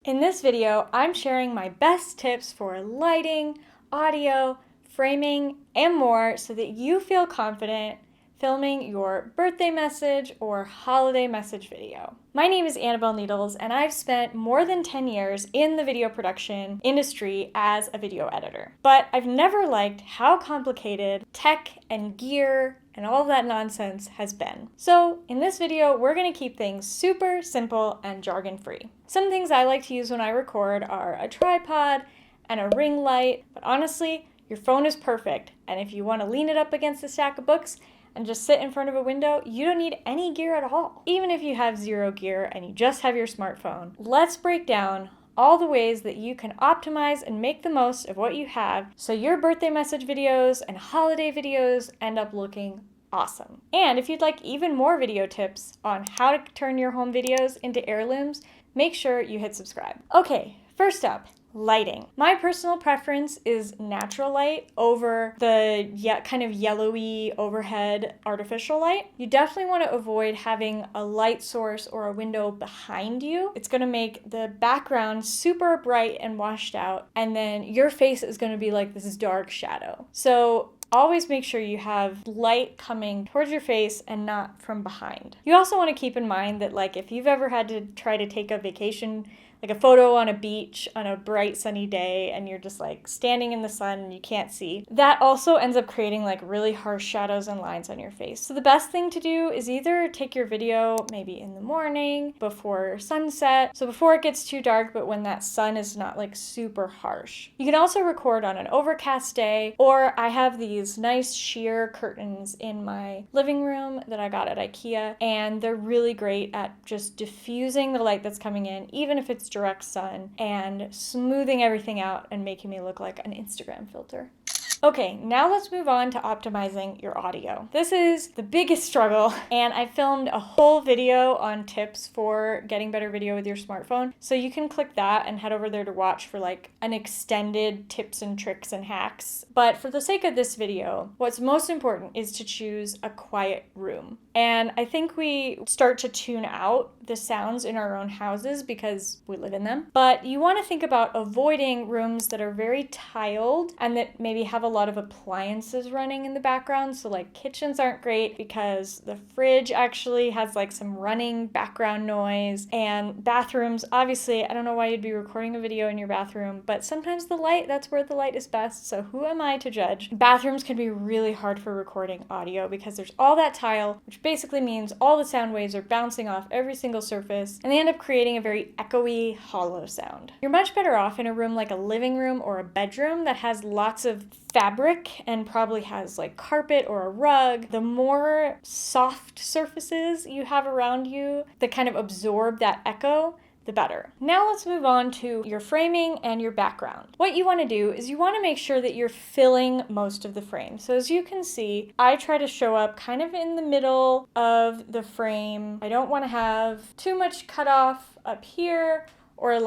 In this video, I'm sharing my best tips for lighting, audio, framing, and more so that you feel confident filming your birthday message or holiday message video. My name is Annabelle Needles, and I've spent more than 10 years in the video production industry as a video editor. But I've never liked how complicated tech and gear and all of that nonsense has been. So in this video, we're gonna keep things super simple and jargon-free. Some things I like to use when I record are a tripod and a ring light, but honestly, your phone is perfect. And if you wanna lean it up against a stack of books and just sit in front of a window, you don't need any gear at all. Even if you have zero gear and you just have your smartphone, let's break down all the ways that you can optimize and make the most of what you have so your birthday message videos and holiday videos end up looking awesome. And if you'd like even more video tips on how to turn your home videos into heirlooms, make sure you hit subscribe. Okay, first up, lighting. My personal preference is natural light over the kind of yellowy overhead artificial light. You definitely want to avoid having a light source or a window behind you. It's going to make the background super bright and washed out, and then your face is going to be like this dark shadow. So always make sure you have light coming towards your face and not from behind. You also want to keep in mind that if you've ever had to try to take a vacation, like a photo on a beach on a bright sunny day and you're just standing in the sun and you can't see, that also ends up creating really harsh shadows and lines on your face. So the best thing to do is either take your video maybe in the morning before sunset, so before it gets too dark but when that sun is not super harsh. You can also record on an overcast day, or I have these nice sheer curtains in my living room that I got at IKEA, and they're really great at just diffusing the light that's coming in, even if it's direct sun, and smoothing everything out and making me look like an Instagram filter. Okay, now let's move on to optimizing your audio. This is the biggest struggle, and I filmed a whole video on tips for getting better video with your smartphone. So you can click that and head over there to watch for an extended tips and tricks and hacks. But for the sake of this video, what's most important is to choose a quiet room. And I think we start to tune out the sounds in our own houses because we live in them. But you want to think about avoiding rooms that are very tiled and that maybe have a lot of appliances running in the background. So kitchens aren't great because the fridge actually has some running background noise. And bathrooms, obviously, I don't know why you'd be recording a video in your bathroom, but sometimes that's where the light is best. So who am I to judge? Bathrooms can be really hard for recording audio because there's all that tile, which basically means all the sound waves are bouncing off every single surface, and they end up creating a very echoey, hollow sound. You're much better off in a room like a living room or a bedroom that has lots of fabric and probably has carpet or a rug. The more soft surfaces you have around you that kind of absorb that echo, the better. Now let's move on to your framing and your background. What you want to do is you want to make sure that you're filling most of the frame. So as you can see, I try to show up kind of in the middle of the frame. I don't want to have too much cut off up here or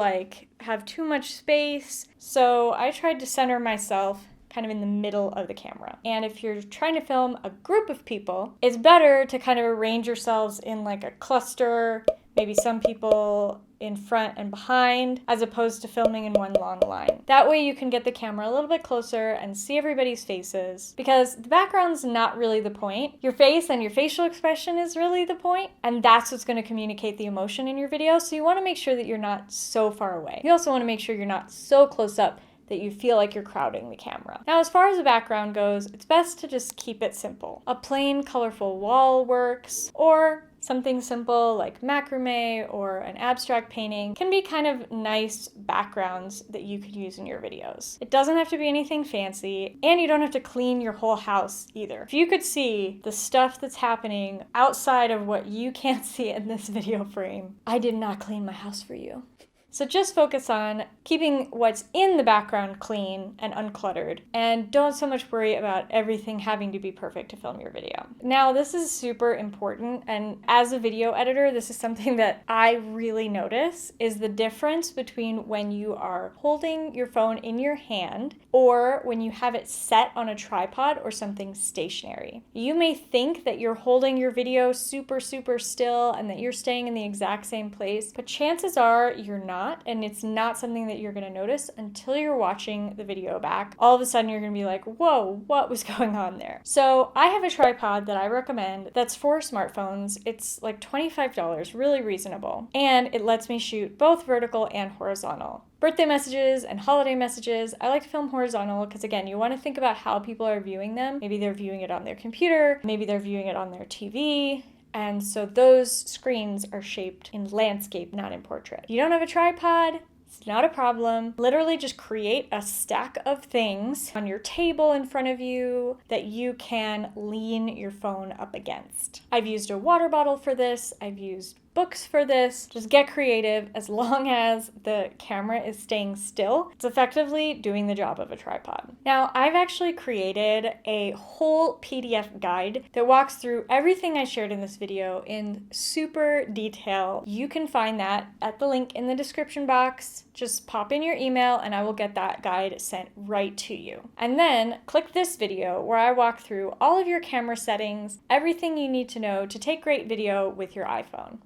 have too much space. So I tried to center myself kind of in the middle of the camera. And if you're trying to film a group of people, it's better to kind of arrange yourselves in a cluster, maybe some people in front and behind, as opposed to filming in one long line. That way you can get the camera a little bit closer and see everybody's faces, because the background's not really the point. Your face and your facial expression is really the point, and that's what's going to communicate the emotion in your video. So you want to make sure that you're not so far away. You also want to make sure you're not so close up that you feel like you're crowding the camera. Now, as far as the background goes, it's best to just keep it simple. A plain, colorful wall works, or something simple like macrame or an abstract painting can be kind of nice backgrounds that you could use in your videos. It doesn't have to be anything fancy, and you don't have to clean your whole house either. If you could see the stuff that's happening outside of what you can't see in this video frame, I did not clean my house for you. So just focus on keeping what's in the background clean and uncluttered, and don't so much worry about everything having to be perfect to film your video. Now, this is super important, and as a video editor, this is something that I really notice, is the difference between when you are holding your phone in your hand or when you have it set on a tripod or something stationary. You may think that you're holding your video super still and that you're staying in the exact same place, but chances are you're not. not, and it's not something that you're going to notice until you're watching the video back. All of a sudden you're going to be like, whoa, what was going on there? So I have a tripod that I recommend that's for smartphones. It's like $25, really reasonable, and it lets me shoot both vertical and horizontal. Birthday messages and holiday messages, I like to film horizontal because, again, you want to think about how people are viewing them. Maybe they're viewing it on their computer, maybe they're viewing it on their TV, and so those screens are shaped in landscape, not in portrait. If you don't have a tripod, it's not a problem. Literally just create a stack of things on your table in front of you that you can lean your phone up against. I've used a water bottle for this. I've used books for this. Just get creative. As long as the camera is staying still, it's effectively doing the job of a tripod. Now, I've actually created a whole PDF guide that walks through everything I shared in this video in super detail. You can find that at the link in the description box. Just pop in your email and I will get that guide sent right to you. And then click this video where I walk through all of your camera settings, everything you need to know to take great video with your iPhone.